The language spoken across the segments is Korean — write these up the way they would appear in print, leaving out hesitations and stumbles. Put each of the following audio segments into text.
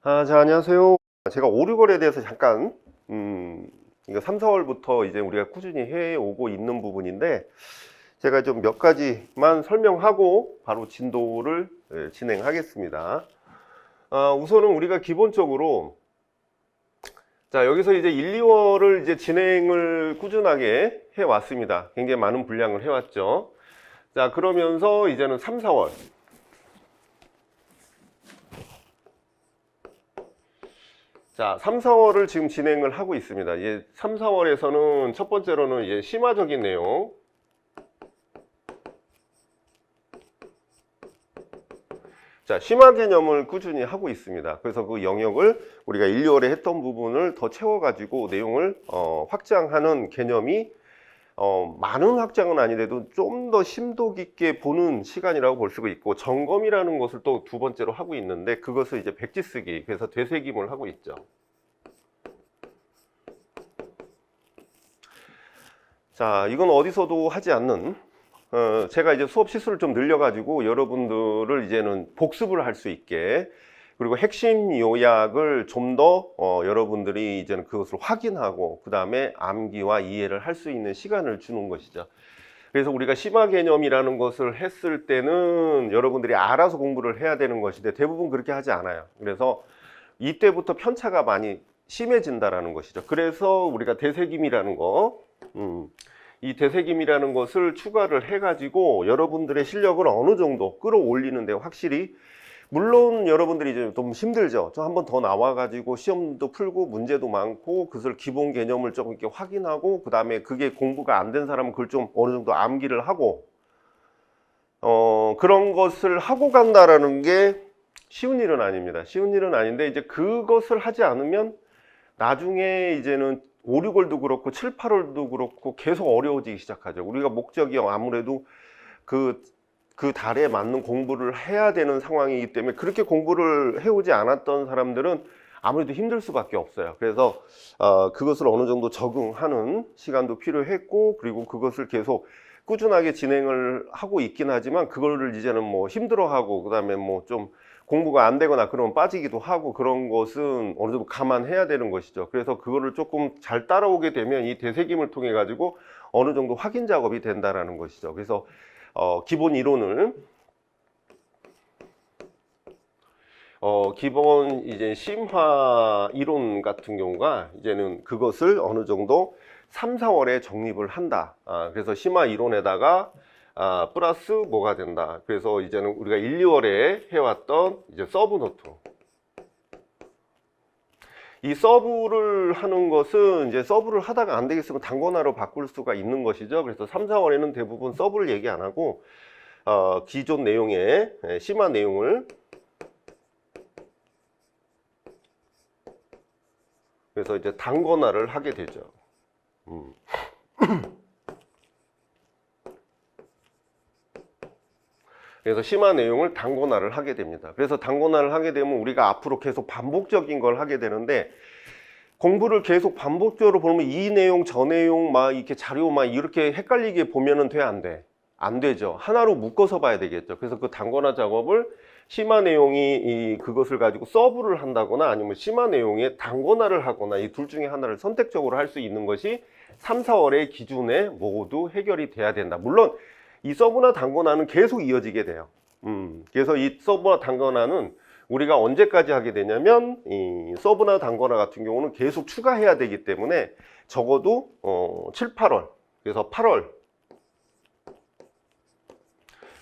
자, 안녕하세요. 제가 오류걸에 대해서 잠깐, 이거 3, 4월부터 이제 우리가 꾸준히 해오고 있는 부분인데, 제가 좀 몇 가지만 설명하고 바로 진도를 진행하겠습니다. 우선은 우리가 기본적으로, 자, 여기서 이제 1, 2월을 이제 진행을 꾸준하게 해왔습니다. 굉장히 많은 분량을 해왔죠. 자, 그러면서 이제는 3, 4월. 자, 3, 4월을 지금 진행을 하고 있습니다. 이제 3, 4월에서는 첫 번째로는 이제 심화적인 내용. 자, 심화 개념을 꾸준히 하고 있습니다. 그래서 그 영역을 우리가 1, 2월에 했던 부분을 더 채워가지고 내용을 확장하는 개념이 많은 확장은 아니래도 좀 더 심도 깊게 보는 시간이라고 볼 수가 있고, 점검이라는 것을 또 두 번째로 하고 있는데, 그것을 이제 백지 쓰기, 그래서 되새김을 하고 있죠. 자, 이건 어디서도 하지 않는, 제가 이제 수업 시수를 좀 늘려가지고 여러분들을 이제는 복습을 할 수 있게, 그리고 핵심 요약을 좀 더 여러분들이 이제는 그것을 확인하고 그 다음에 암기와 이해를 할 수 있는 시간을 주는 것이죠. 그래서 우리가 심화 개념이라는 것을 했을 때는 여러분들이 알아서 공부를 해야 되는 것인데 대부분 그렇게 하지 않아요. 그래서 이때부터 편차가 많이 심해진다라는 것이죠. 그래서 우리가 되새김이라는 거, 이 되새김이라는 것을 추가를 해가지고 여러분들의 실력을 어느 정도 끌어올리는데 확실히, 물론 여러분들이 이제 좀 힘들죠. 좀 한 번 더 나와가지고 시험도 풀고 문제도 많고 그것을 기본 개념을 조금 이렇게 확인하고 그 다음에 그게 공부가 안 된 사람은 그걸 좀 어느 정도 암기를 하고 그런 것을 하고 간다라는 게 쉬운 일은 아닙니다. 쉬운 일은 아닌데 이제 그것을 하지 않으면 나중에 이제는 5, 6월도 그렇고 7, 8월도 그렇고 계속 어려워지기 시작하죠. 우리가 목적이 아무래도 그 달에 맞는 공부를 해야 되는 상황이기 때문에 그렇게 공부를 해오지 않았던 사람들은 아무래도 힘들 수밖에 없어요. 그래서 그것을 어느 정도 적응하는 시간도 필요했고, 그리고 그것을 계속 꾸준하게 진행을 하고 있긴 하지만 그거를 이제는 뭐 힘들어하고 그 다음에 뭐 좀 공부가 안 되거나 그러면 빠지기도 하고 그런 것은 어느 정도 감안해야 되는 것이죠. 그래서 그거를 조금 잘 따라오게 되면 이 되새김을 통해 가지고 어느 정도 확인 작업이 된다라는 것이죠. 그래서 기본 이론을 기본 이제 심화 이론 같은 경우가 이제는 그것을 어느 정도 3, 4월에 정립을 한다. 그래서 심화 이론에다가 플러스 뭐가 된다. 그래서 이제는 우리가 1, 2월에 해왔던 이제 서브 노트. 이 서브를 하는 것은 이제 서브를 하다가 안 되겠으면 단권화로 바꿀 수가 있는 것이죠. 그래서 3, 4월에는 대부분 서브를 얘기 안 하고 기존 내용의 심화 내용을, 그래서 이제 단권화를 하게 되죠. 그래서 심화 내용을 단권화를 하게 됩니다. 그래서 단권화를 하게 되면 우리가 앞으로 계속 반복적인 걸 하게 되는데, 공부를 계속 반복적으로 보면 이 내용 저 내용 막 이렇게 자료 막 이렇게 헷갈리게 보면은 돼, 안 돼? 안 되죠. 하나로 묶어서 봐야 되겠죠. 그래서 그 단권화 작업을 심화 내용이 그것을 가지고 서브를 한다거나 아니면 심화 내용에 단권화를 하거나 이 둘 중에 하나를 선택적으로 할 수 있는 것이 3, 4월의 기준에 모두 해결이 돼야 된다. 물론 이 서브나 단권화는 계속 이어지게 돼요. 그래서 이 서브나 단권화는 우리가 언제까지 하게 되냐면 이 서브나 단권화 같은 경우는 계속 추가해야 되기 때문에 적어도 7, 8월, 그래서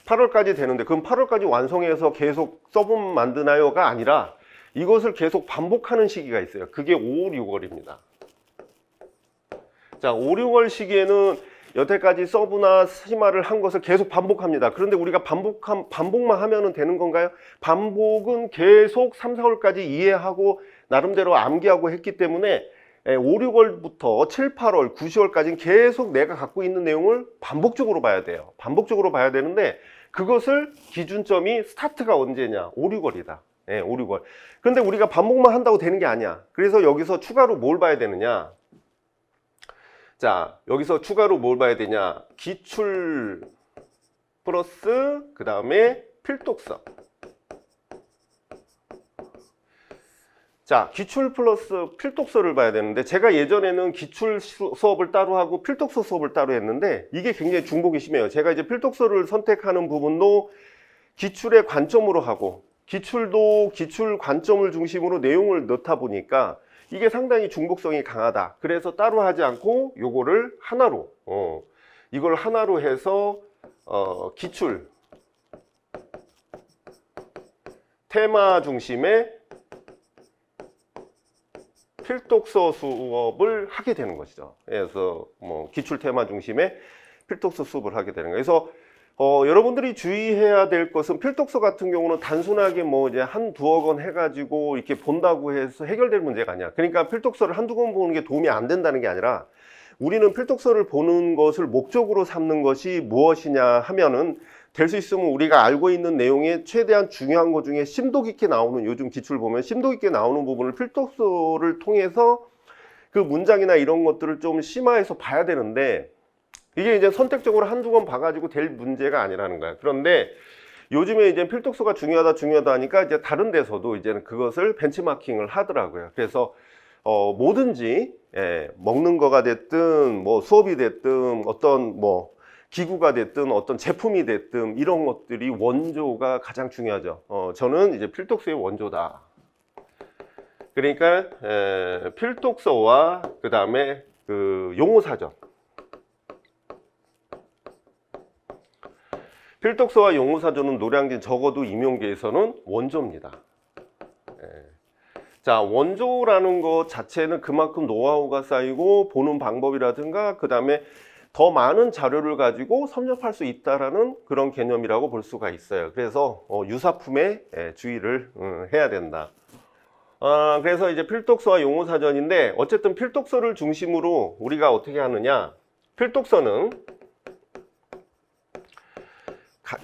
8월까지 되는데, 그럼 8월까지 완성해서 계속 서브 만드나요가 아니라 이것을 계속 반복하는 시기가 있어요. 그게 5, 6월입니다. 자, 5, 6월 시기에는 여태까지 서브나 심화를 한 것을 계속 반복합니다. 그런데 우리가 반복만 하면 되는 건가요? 반복은 계속 3, 4월까지 이해하고 나름대로 암기하고 했기 때문에 5, 6월부터 7, 8월, 9, 10월까지는 계속 내가 갖고 있는 내용을 반복적으로 봐야 돼요. 반복적으로 봐야 되는데 그것을 기준점이 스타트가 언제냐? 5, 6월이다. 5, 6월. 그런데 우리가 반복만 한다고 되는 게 아니야. 그래서 여기서 추가로 뭘 봐야 되느냐? 자, 여기서 추가로 뭘 봐야 되냐? 기출 플러스 그 다음에 필독서. 자, 기출 플러스 필독서를 봐야 되는데, 제가 예전에는 기출 수업을 따로 하고 필독서 수업을 따로 했는데, 이게 굉장히 중복이 심해요. 제가 이제 필독서를 선택하는 부분도 기출의 관점으로 하고, 기출도 기출 관점을 중심으로 내용을 넣다 보니까 이게 상당히 중복성이 강하다. 그래서 따로 하지 않고 요거를 하나로, 이걸 하나로 해서 기출 테마 중심의 필독서 수업을 하게 되는 것이죠. 그래서 뭐 기출 테마 중심의 필독서 수업을 하게 되는 거예요. 그래서 여러분들이 주의해야 될 것은, 필독서 같은 경우는 단순하게 뭐 이제 한 두어 권 해가지고 이렇게 본다고 해서 해결될 문제가 아니야. 그러니까 필독서를 한두 권 보는 게 도움이 안 된다는 게 아니라, 우리는 필독서를 보는 것을 목적으로 삼는 것이 무엇이냐 하면은, 될 수 있으면 우리가 알고 있는 내용에 최대한 중요한 것 중에 심도 깊게 나오는, 요즘 기출 보면 심도 깊게 나오는 부분을 필독서를 통해서 그 문장이나 이런 것들을 좀 심화해서 봐야 되는데, 이게 이제 선택적으로 한두 권 봐가지고 될 문제가 아니라는 거야. 그런데 요즘에 이제 필독서가 중요하다 하니까 이제 다른 데서도 이제는 그것을 벤치마킹을 하더라고요. 그래서 뭐든지, 먹는 거가 됐든 뭐 수업이 됐든 어떤 뭐 기구가 됐든 어떤 제품이 됐든 이런 것들이 원조가 가장 중요하죠. 저는 이제 필독서의 원조다. 그러니까 필독서와 그 다음에 그 용어사전, 필독서와 용어사전은 노량진 적어도 임용계에서는 원조입니다. 자, 원조라는 것 자체는 그만큼 노하우가 쌓이고 보는 방법이라든가 그 다음에 더 많은 자료를 가지고 섭렵할 수 있다라는 그런 개념이라고 볼 수가 있어요. 그래서 유사품에 주의를 해야 된다. 그래서 이제 필독서와 용어사전인데, 어쨌든 필독서를 중심으로 우리가 어떻게 하느냐, 필독서는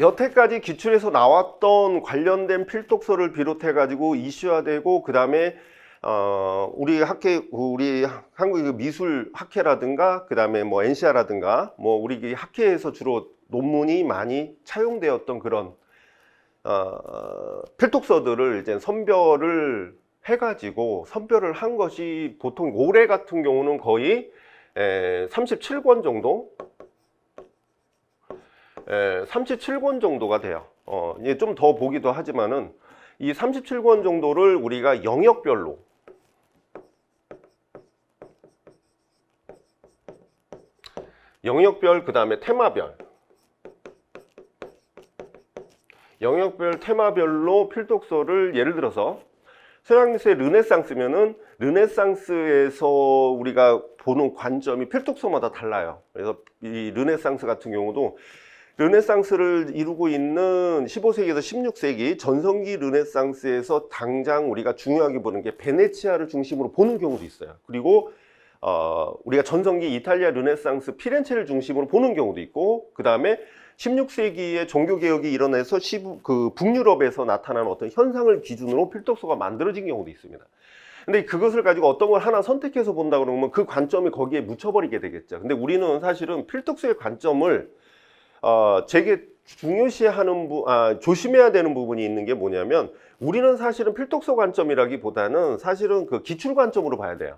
여태까지 기출에서 나왔던 관련된 필독서를 비롯해 가지고 이슈화되고, 그 다음에 우리 한국의 미술 학회라든가 그 다음에 뭐 NCR라든가 뭐 우리 학회에서 주로 논문이 많이 차용되었던 그런 필독서들을 이제 선별을 해가지고 선별을 한 것이, 보통 올해 같은 경우는 거의 37권 정도, 37권 정도가 돼요. 이제 좀 더 보기도 하지만은 이 37권 정도를 우리가 영역별로, 영역별 그 다음에 테마별, 영역별 테마별로 필독서를, 예를 들어서 서양미술의 르네상스면은 르네상스에서 우리가 보는 관점이 필독서마다 달라요. 그래서 이 르네상스 같은 경우도, 르네상스를 이루고 있는 15세기에서 16세기 전성기 르네상스에서 당장 우리가 중요하게 보는 게 베네치아를 중심으로 보는 경우도 있어요. 그리고 우리가 전성기 이탈리아 르네상스 피렌체를 중심으로 보는 경우도 있고, 그 다음에 16세기에 종교개혁이 일어나서 북유럽에서 나타나는 어떤 현상을 기준으로 필독서가 만들어진 경우도 있습니다. 근데 그것을 가지고 어떤 걸 하나 선택해서 본다 그러면 그 관점이 거기에 묻혀버리게 되겠죠. 근데 우리는 사실은 필독서의 관점을 되게 중요시하는 조심해야 되는 부분이 있는 게 뭐냐면, 우리는 사실은 필독서 관점이라기보다는 사실은 그 기출 관점으로 봐야 돼요.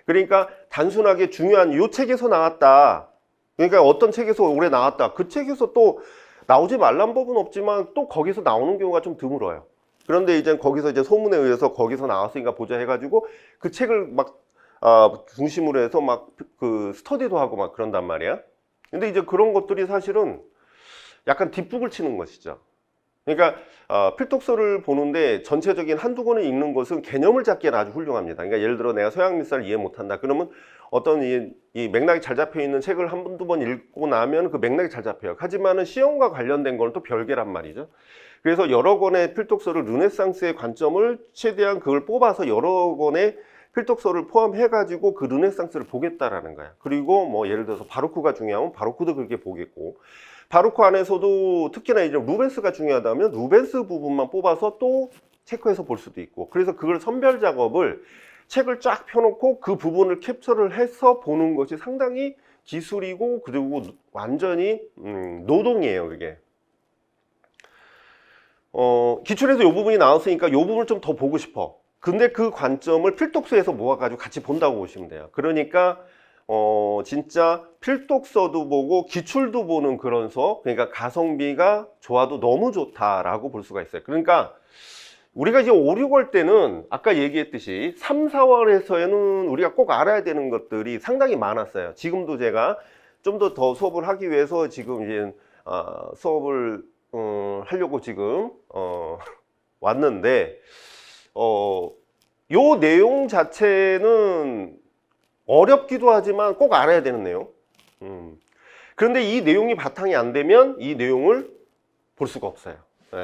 그러니까 단순하게 중요한 요 책에서 나왔다, 그러니까 어떤 책에서 올해 나왔다, 그 책에서 또 나오지 말란 법은 없지만 또 거기서 나오는 경우가 좀 드물어요. 그런데 이제 거기서 이제 소문에 의해서 거기서 나왔으니까 보자 해가지고 그 책을 막 중심으로 해서 막 그 스터디도 하고 막 그런단 말이야. 근데 이제 그런 것들이 사실은 약간 뒷북을 치는 것이죠. 그러니까 필독서를 보는데 전체적인 한두 권을 읽는 것은 개념을 잡기에는 아주 훌륭합니다. 그러니까 예를 들어 내가 서양 미술을 이해 못한다 그러면 어떤 이 맥락이 잘 잡혀 있는 책을 한두 번 읽고 나면 그 맥락이 잘 잡혀요. 하지만은 시험과 관련된 건 또 별개란 말이죠. 그래서 여러 권의 필독서를, 르네상스의 관점을 최대한 그걸 뽑아서 여러 권의 필독서를 포함해 가지고 그 르네상스를 보겠다라는 거야. 그리고 뭐 예를 들어서 바로크가 중요하면 바로크도 그렇게 보겠고, 바로크 안에서도 특히나 이제 루벤스가 중요하다면 루벤스 부분만 뽑아서 또 체크해서 볼 수도 있고, 그래서 그걸 선별 작업을 책을 쫙 펴놓고 그 부분을 캡처를 해서 보는 것이 상당히 기술이고, 그리고 완전히 노동이에요, 그게. 기출에서 이 부분이 나왔으니까 이 부분을 좀 더 보고 싶어. 근데 그 관점을 필독서에서 모아가지고 같이 본다고 보시면 돼요. 그러니까 진짜 필독서도 보고 기출도 보는 그런 수업, 그러니까 가성비가 좋아도 너무 좋다라고 볼 수가 있어요. 그러니까 우리가 이제 5, 6월 때는 아까 얘기했듯이 3, 4월에서는 우리가 꼭 알아야 되는 것들이 상당히 많았어요. 지금도 제가 좀 더 수업을 하기 위해서 지금 이제 수업을 하려고 지금 왔는데 요 내용 자체는 어렵기도 하지만 꼭 알아야 되는 내용. 그런데 이 내용이 바탕이 안 되면 이 내용을 볼 수가 없어요.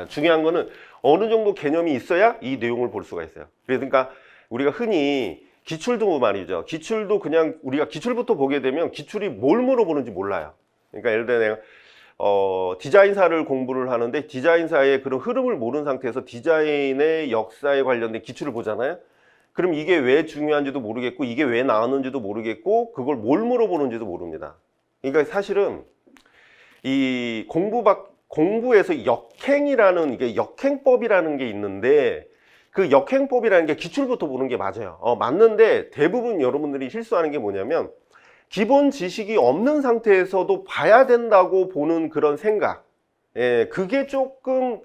중요한 거는 어느 정도 개념이 있어야 이 내용을 볼 수가 있어요. 그러니까 우리가 흔히 기출도 말이죠. 기출도 그냥 우리가 기출부터 보게 되면 기출이 뭘 물어보는지 몰라요. 그러니까 예를 들어 내가 디자인사를 공부를 하는데 디자인사의 그런 흐름을 모르는 상태에서 디자인의 역사에 관련된 기출을 보잖아요. 그럼 이게 왜 중요한지도 모르겠고 이게 왜 나왔는지도 모르겠고 그걸 뭘 물어보는지도 모릅니다. 그러니까 사실은 이 공부에서 역행이라는 이게 역행법이라는 게 있는데 그 역행법이라는 게 기출부터 보는 게 맞아요. 맞는데 대부분 여러분들이 실수하는 게 뭐냐면 기본 지식이 없는 상태에서도 봐야 된다고 보는 그런 생각. 그게 조금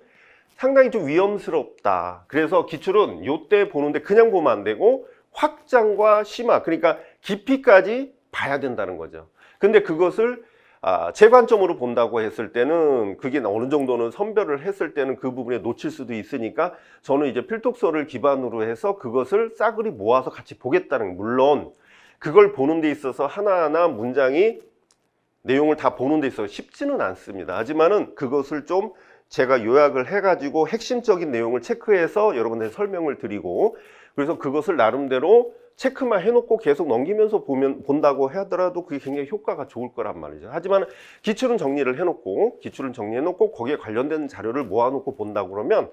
상당히 좀 위험스럽다. 그래서 기출은 요때 보는데 그냥 보면 안 되고 확장과 심화, 그러니까 깊이까지 봐야 된다는 거죠. 근데 그것을 제 관점으로 본다고 했을 때는 그게 어느 정도는 선별을 했을 때는 그 부분에 놓칠 수도 있으니까 저는 이제 필독서를 기반으로 해서 그것을 싸그리 모아서 같이 보겠다는, 물론 그걸 보는 데 있어서 하나하나 문장이 내용을 다 보는 데 있어서 쉽지는 않습니다. 하지만은 그것을 좀 제가 요약을 해가지고 핵심적인 내용을 체크해서 여러분들한테 설명을 드리고, 그래서 그것을 나름대로 체크만 해놓고 계속 넘기면서 본다고 하더라도 그게 굉장히 효과가 좋을 거란 말이죠. 하지만 기출은 정리를 해놓고 거기에 관련된 자료를 모아놓고 본다고 그러면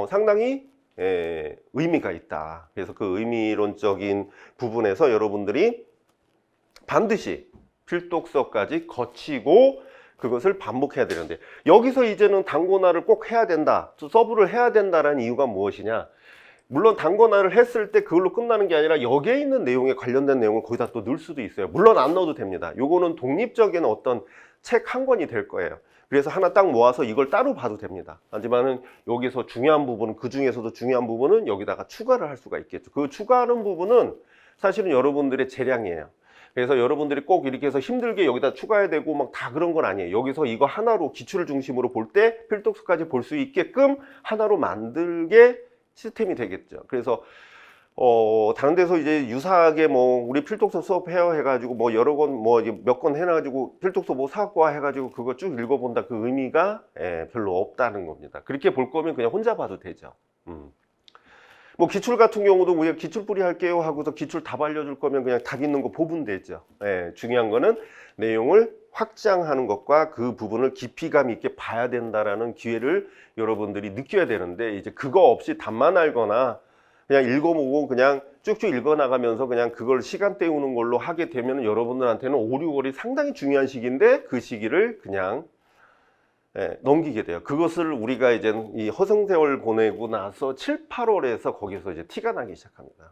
상당히 의미가 있다. 그래서 그 의미론적인 부분에서 여러분들이 반드시 필독서까지 거치고 그것을 반복해야 되는데, 여기서 이제는 단권화를 꼭 해야 된다, 서브를 해야 된다라는 이유가 무엇이냐? 물론 단권화를 했을 때 그걸로 끝나는 게 아니라 여기에 있는 내용에 관련된 내용을 거기다 또 넣을 수도 있어요. 물론 안 넣어도 됩니다. 요거는 독립적인 어떤 책 한 권이 될 거예요. 그래서 하나 딱 모아서 이걸 따로 봐도 됩니다. 하지만은 여기서 중요한 부분은, 그 중에서도 중요한 부분은 여기다가 추가를 할 수가 있겠죠. 그 추가하는 부분은 사실은 여러분들의 재량이에요. 그래서 여러분들이 꼭 이렇게 해서 힘들게 여기다 추가해야 되고 막 다 그런 건 아니에요. 여기서 이거 하나로 기출을 중심으로 볼 때 필독서까지 볼 수 있게끔 하나로 만들게 시스템이 되겠죠. 그래서 다른 데서 이제 유사하게 뭐 우리 필독서 수업해요 해가지고 뭐 여러 권 뭐 몇 권 해가지고 필독서 뭐 사과 해가지고 그거 쭉 읽어본다, 그 의미가 별로 없다는 겁니다. 그렇게 볼 거면 그냥 혼자 봐도 되죠. 뭐 기출 같은 경우도 우리가 기출풀이 할게요 하고서 기출 답 알려줄 거면 그냥 답 있는 거 보면 되죠. 중요한 거는 내용을 확장하는 것과 그 부분을 깊이감 있게 봐야 된다라는 기회를 여러분들이 느껴야 되는데, 이제 그거 없이 답만 알거나 그냥 읽어보고 그냥 쭉쭉 읽어나가면서 그냥 그걸 시간 때우는 걸로 하게 되면 여러분들한테는 5, 6월이 상당히 중요한 시기인데 그 시기를 그냥 넘기게 돼요. 그것을 우리가 이제 이 허송세월 보내고 나서 7, 8월에서 거기서 이제 티가 나기 시작합니다.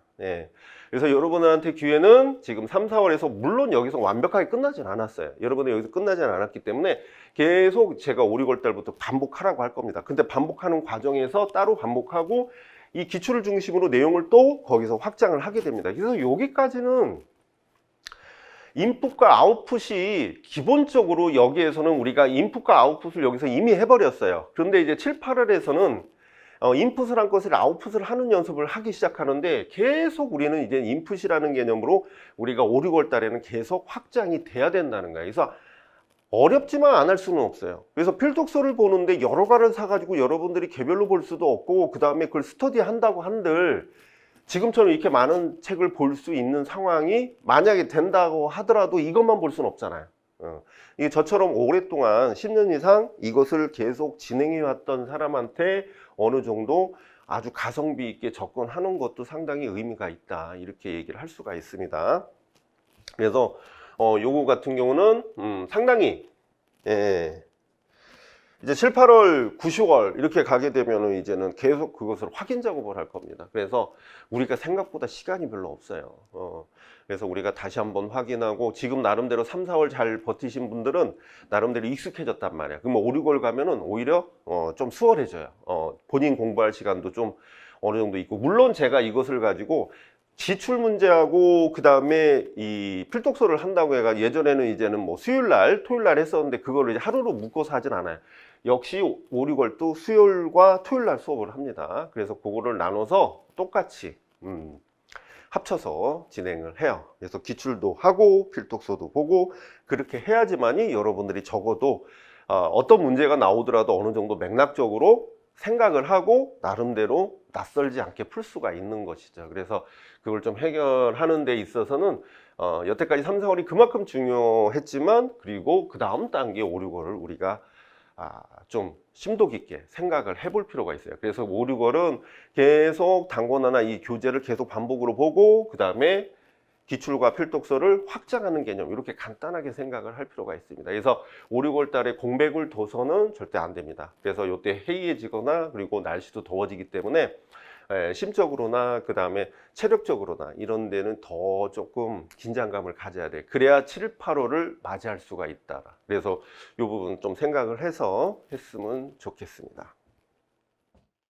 그래서 여러분들한테 기회는 지금 3, 4월에서, 물론 여기서 완벽하게 끝나진 않았어요. 여러분들 여기서 끝나진 않았기 때문에 계속 제가 5, 6월 달부터 반복하라고 할 겁니다. 근데 반복하는 과정에서 따로 반복하고 이 기출을 중심으로 내용을 또 거기서 확장을 하게 됩니다. 그래서 여기까지는 인풋과 아웃풋이 기본적으로, 여기에서는 우리가 인풋과 아웃풋을 여기서 이미 해버렸어요. 그런데 이제 7, 8월에서는 인풋을 한 것을 아웃풋을 하는 연습을 하기 시작하는데, 계속 우리는 이제 인풋이라는 개념으로 우리가 5, 6월 달에는 계속 확장이 돼야 된다는 거예요. 그래서 어렵지만 안 할 수는 없어요. 그래서 필독서를 보는데 여러 가를 사가지고 여러분들이 개별로 볼 수도 없고, 그 다음에 그걸 스터디 한다고 한들 지금처럼 이렇게 많은 책을 볼 수 있는 상황이 만약에 된다고 하더라도 이것만 볼 수는 없잖아요. 이게 저처럼 오랫동안 10년 이상 이것을 계속 진행해 왔던 사람한테 어느 정도 아주 가성비 있게 접근하는 것도 상당히 의미가 있다, 이렇게 얘기를 할 수가 있습니다. 그래서 요거 같은 경우는 상당히 이제 7, 8월, 9, 10월 이렇게 가게 되면은 이제는 계속 그것을 확인 작업을 할 겁니다. 그래서 우리가 생각보다 시간이 별로 없어요. 그래서 우리가 다시 한번 확인하고 지금 나름대로 3, 4월 잘 버티신 분들은 나름대로 익숙해졌단 말이야. 그러면 5, 6월 가면은 오히려 좀 수월해져요. 본인 공부할 시간도 좀 어느 정도 있고, 물론 제가 이것을 가지고 지출 문제하고 그 다음에 이 필독서를 한다고 해가 예전에는 이제는 뭐 수요일 날 토요일 날 했었는데 그거를 이제 하루로 묶어서 하진 않아요. 역시 5, 6월도 수요일과 토요일 날 수업을 합니다. 그래서 그거를 나눠서 똑같이 합쳐서 진행을 해요. 그래서 기출도 하고 필독서도 보고 그렇게 해야지만이 여러분들이 적어도 어떤 문제가 나오더라도 어느 정도 맥락적으로 생각을 하고 나름대로 낯설지 않게 풀 수가 있는 것이죠. 그래서 그걸 좀 해결하는 데 있어서는 여태까지 3, 4월이 그만큼 중요했지만, 그리고 그 다음 단계 5, 6월을 우리가 좀 심도 깊게 생각을 해볼 필요가 있어요. 그래서 5, 6월은 계속 단권화나 이 교재를 계속 반복으로 보고 그 다음에 기출과 필독서를 확장하는 개념, 이렇게 간단하게 생각을 할 필요가 있습니다. 그래서 5, 6월 달에 공백을 둬서는 절대 안 됩니다. 그래서 이때 해이해지거나 그리고 날씨도 더워지기 때문에 심적으로나 그 다음에 체력적으로나 이런 데는 더 조금 긴장감을 가져야 돼. 그래야 7, 8월을 맞이할 수가 있다. 그래서 이 부분 좀 생각을 해서 했으면 좋겠습니다.